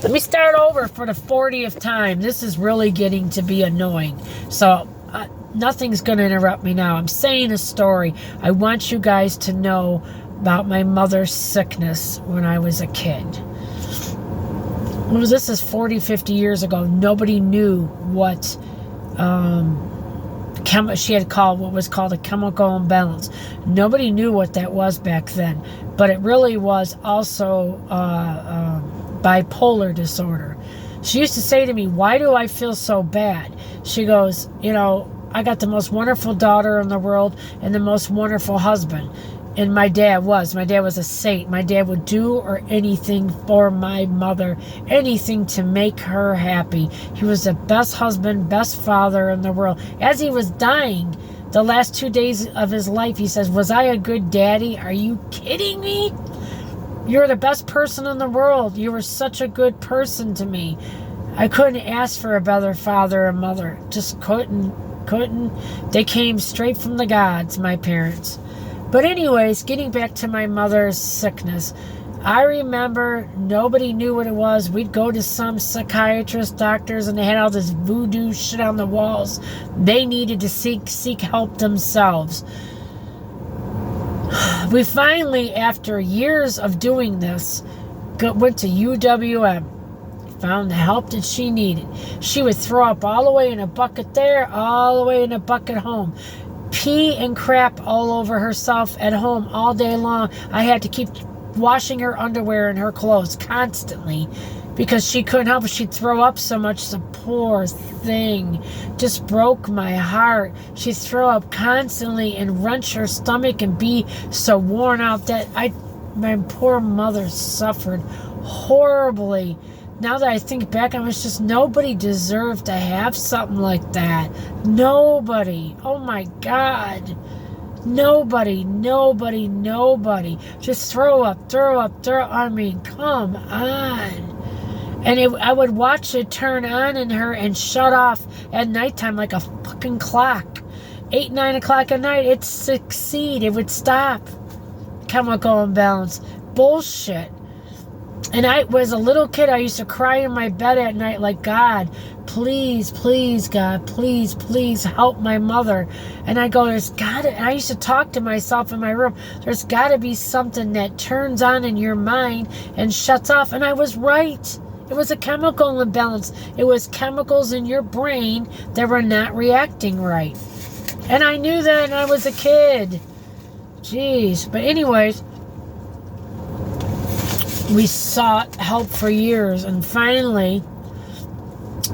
Let me start over for the 40th time. This is really getting to be annoying. So nothing's going to interrupt me now. I'm saying a story. I want you guys to know about my mother's sickness when I was a kid. Well, this is 40, 50 years ago. Nobody knew what she had called what was called a chemical imbalance. Nobody knew what that was back then. But it really was also bipolar disorder. She used to say to me, "Why do I feel so bad?" She goes, I got the most wonderful daughter in the world and the most wonderful husband. And my dad was a saint. My dad would do anything for my mother, anything to make her happy. He was the best husband, best father in the world. As he was dying, the last 2 days of his life, he says, "Was I a good daddy? Are you kidding me? You're the best person in the world. You were such a good person to me. I couldn't ask for a better father and mother. Just couldn't. They came straight from the gods, my parents." But anyways, getting back to my mother's sickness, I remember nobody knew what it was. We'd go to some psychiatrist, doctors, and they had all this voodoo shit on the walls. They needed to seek help themselves. We finally, after years of doing this, went to UWM. Found the help that she needed. She would throw up all the way in a bucket there, all the way in a bucket home. Pee and crap all over herself at home all day long. I had to keep washing her underwear and her clothes constantly because she couldn't help it. She'd throw up so much. The poor thing just broke my heart. She'd throw up constantly and wrench her stomach and be so worn out that my poor mother suffered horribly. Now that I think back, I was just, nobody deserved to have something like that. Nobody. Oh my God. Nobody. Just throw up. I mean, come on. And I would watch it turn on in her and shut off at nighttime like a fucking clock. 8, 9 o'clock at night, it'd succeed. It would stop. Chemical imbalance. Bullshit. And I was a little kid. I used to cry in my bed at night like, "God, please, God, please help my mother." And I go, "There's got to," and I used to talk to myself in my room, "There's got to be something that turns on in your mind and shuts off." And I was right. It was a chemical imbalance. It was chemicals in your brain that were not reacting right. And I knew that when I was a kid. Jeez. But anyways, we sought help for years, and finally,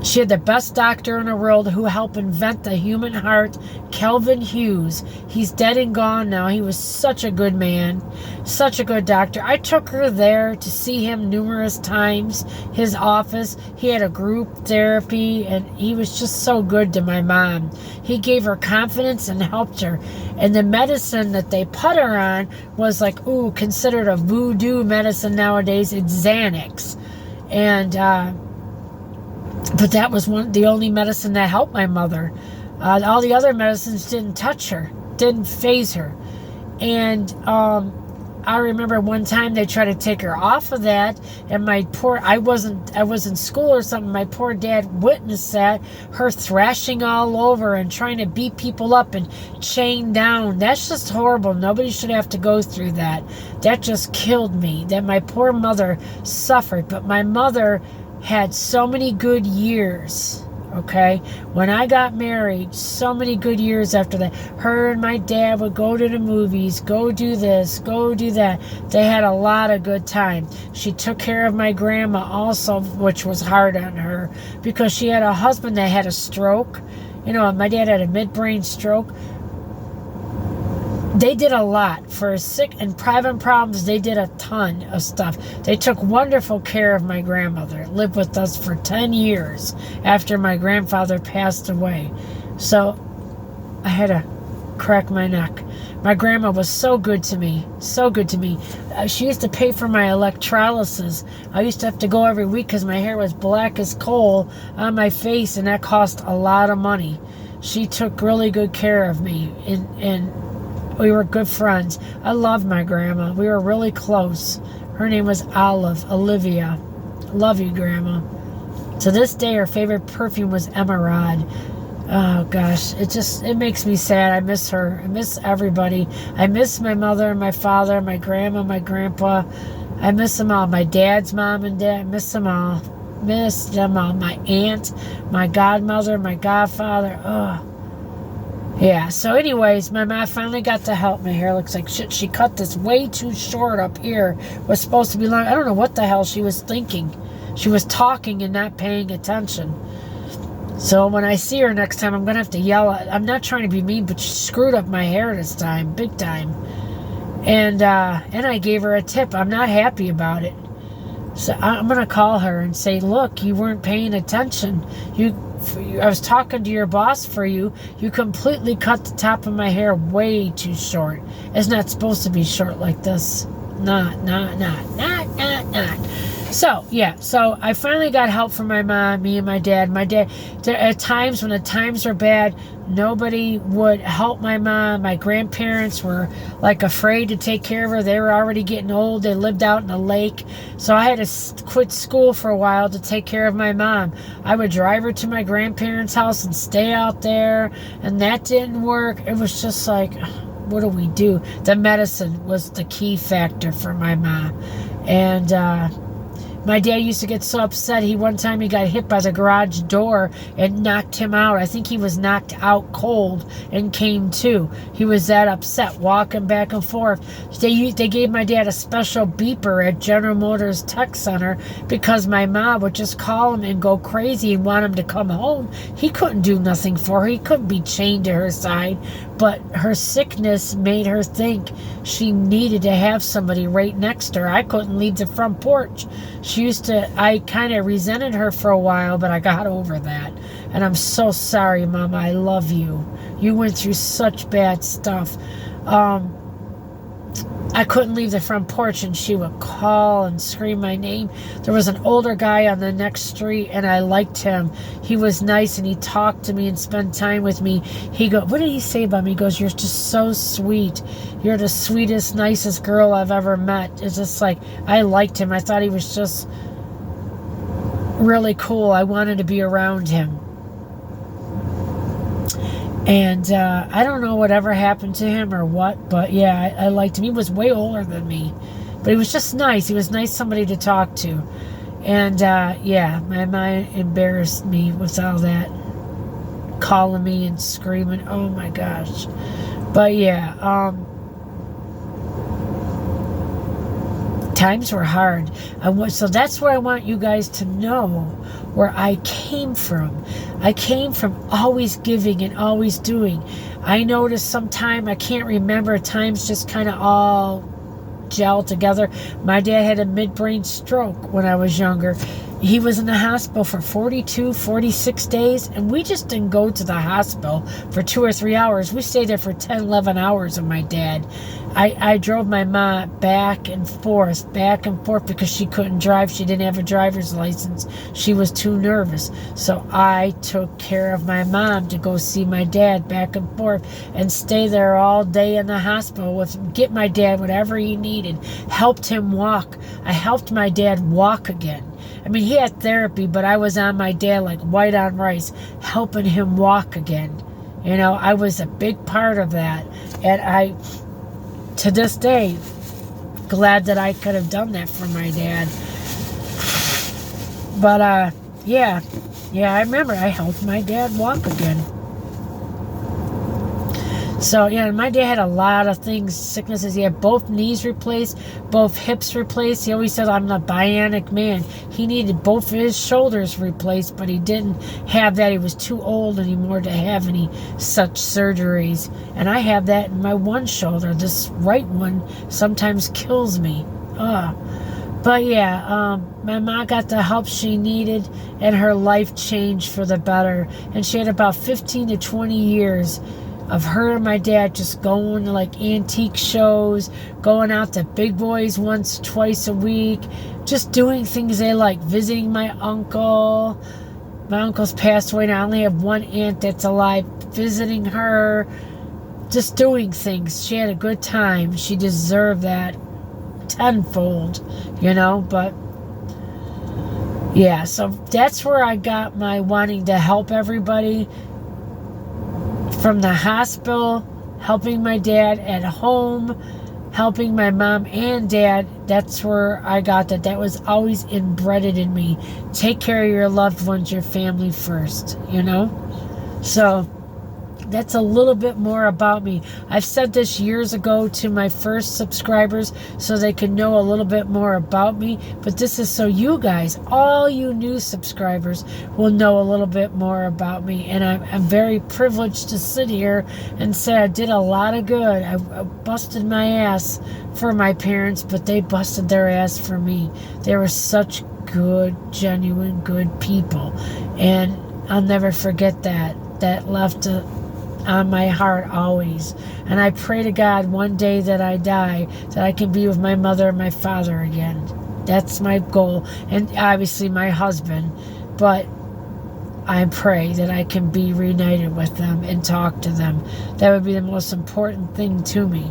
she had the best doctor in the world who helped invent the human heart, Kelvin Hughes. He's dead and gone now. He was such a good man, such a good doctor. I took her there to see him numerous times, his office. He had a group therapy, and he was just so good to my mom. He gave her confidence and helped her. And the medicine that they put her on was like, considered a voodoo medicine nowadays. It's Xanax. And, but that was the only medicine that helped my mother. All the other medicines didn't touch her, didn't faze her. And I remember one time they tried to take her off of that, and I was in school or something. My poor dad witnessed that, her thrashing all over and trying to beat people up and chain down. That's just horrible. Nobody should have to go through that. That just killed me, that my poor mother suffered. But my mother had so many good years, okay? When I got married, so many good years after that. Her and my dad would go to the movies, go do this, go do that. They had a lot of good time. She took care of my grandma also, which was hard on her because she had a husband that had a stroke. My dad had a midbrain stroke. They did a lot for sick and private problems. They did a ton of stuff. They took wonderful care of my grandmother. Lived with us for 10 years after my grandfather passed away. So I had to crack my neck. My grandma was so good to me. So good to me. She used to pay for my electrolysis. I used to have to go every week because my hair was black as coal on my face, and that cost a lot of money. She took really good care of me, and we were good friends. I loved my grandma. We were really close. Her name was Olivia. Love you, Grandma. To this day, her favorite perfume was Emerald. Oh gosh, it makes me sad. I miss her. I miss everybody. I miss my mother, my father, my grandma, my grandpa. I miss them all. My dad's mom and dad. I miss them all. Miss them all. My aunt, my godmother, my godfather. Oh. Yeah, so anyways, my mom finally got to help. My hair looks like shit. She cut this way too short up here. It was supposed to be long. I don't know what the hell she was thinking. She was talking and not paying attention. So when I see her next time, I'm going to have to yell at. I'm not trying to be mean, but she screwed up my hair this time, big time. And I gave her a tip. I'm not happy about it. So I'm going to call her and say, look, you weren't paying attention. I was talking to your boss for you. You completely cut the top of my hair way too short. It's not supposed to be short like this. Not. So, yeah. So I finally got help from my mom, me and my dad. My dad, at times when the times were bad, nobody would help my mom. My grandparents were like afraid to take care of her. They were already getting old. They lived out in a lake. So I had to quit school for a while to take care of my mom. I would drive her to my grandparents' house and stay out there. And that didn't work. It was just like, what do we do? The medicine was the key factor for my mom. And, my dad used to get so upset. One time he got hit by the garage door and knocked him out. I think he was knocked out cold and came to. He was that upset, walking back and forth. They gave my dad a special beeper at General Motors Tech Center because my mom would just call him and go crazy and want him to come home. He couldn't do nothing for her. He couldn't be chained to her side. But her sickness made her think she needed to have somebody right next to her. I couldn't leave the front porch. I kind of resented her for a while, but I got over that. And I'm so sorry, Mama. I love you. You went through such bad stuff. I couldn't leave the front porch, and she would call and scream my name. There was an older guy on the next street, and I liked him. He was nice, and he talked to me and spent time with me. What did he say about me? He goes, you're just so sweet. You're the sweetest, nicest girl I've ever met. It's just like, I liked him. I thought he was just really cool. I wanted to be around him. And I don't know whatever happened to him or what, but yeah, I liked him. He was way older than me, but he was just nice. He was nice, somebody to talk to. And yeah, my mom embarrassed me with all that calling me and screaming. Oh my gosh. But yeah, times were hard. So that's where I want you guys to know where I came from. I came from always giving and always doing. I noticed sometime, I can't remember, times just kind of all gel together. My dad had a midbrain stroke when I was younger. He was in the hospital for 42, 46 days, and we just didn't go to the hospital for 2 or 3 hours. We stayed there for 10, 11 hours with my dad. I drove my mom back and forth because she couldn't drive. She didn't have a driver's license. She was too nervous. So I took care of my mom to go see my dad back and forth and stay there all day in the hospital get my dad whatever he needed. Helped him walk. I helped my dad walk again. I mean, he had therapy, but I was on my dad like white on rice, helping him walk again. You know, I was a big part of that. And to this day, glad that I could have done that for my dad. But, yeah, I remember I helped my dad walk again. So, yeah, my dad had a lot of sicknesses. He had both knees replaced, both hips replaced. He always said, I'm the bionic man. He needed both of his shoulders replaced, but he didn't have that. He was too old anymore to have any such surgeries. And I have that in my one shoulder. This right one sometimes kills me. But, yeah, my mom got the help she needed, and her life changed for the better. And she had about 15 to 20 years of her and my dad just going to like antique shows, going out to Big Boys twice a week, just doing things they like, visiting my uncle. My uncle's passed away, and I only have one aunt that's alive, visiting her, just doing things. She had a good time. She deserved that tenfold, you know, but Yeah, so that's where I got my wanting to help everybody, from the hospital, helping my dad at home, helping my mom and dad. That's where I got that. That was always embedded in me. Take care of your loved ones, your family first, you know? So that's a little bit more about me. I've said this years ago to my first subscribers so they can know a little bit more about me. But this is so you guys, all you new subscribers, will know a little bit more about me. And I'm very privileged to sit here and say I did a lot of good. I busted my ass for my parents, but they busted their ass for me. They were such good, genuine, good people. And I'll never forget that. That left on my heart always. And I pray to God one day that I die, that I can be with my mother and my father again. That's my goal. And obviously my husband. But I pray that I can be reunited with them and talk to them. That would be the most important thing to me.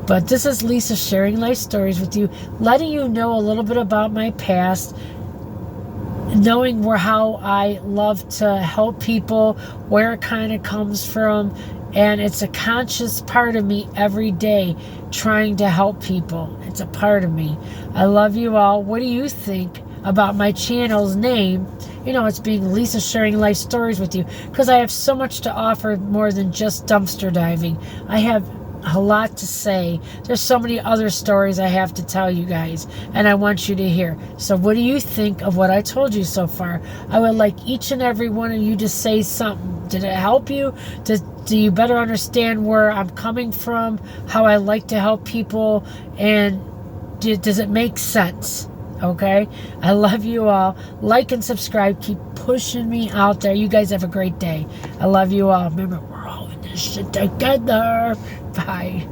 But this is Lisa sharing life stories with you, letting you know a little bit about my past, knowing how I love to help people, where it kind of comes from. And it's a conscious part of me every day, trying to help people. It's a part of me. I love you all. What do you think about my channel's name? You know, it's being Lisa sharing life stories with you, because I have so much to offer more than just dumpster diving. I have a lot to say. There's so many other stories I have to tell you guys, and I want you to hear. So what do you think of what I told you so far? I would like each and every one of you to say something. Did it help you? Do you better understand where I'm coming from, how I like to help people, and does it make sense? Okay? I love you all. Like and subscribe. Keep pushing me out there. You guys have a great day. I love you all. Remember, we're all in this shit together. Bye.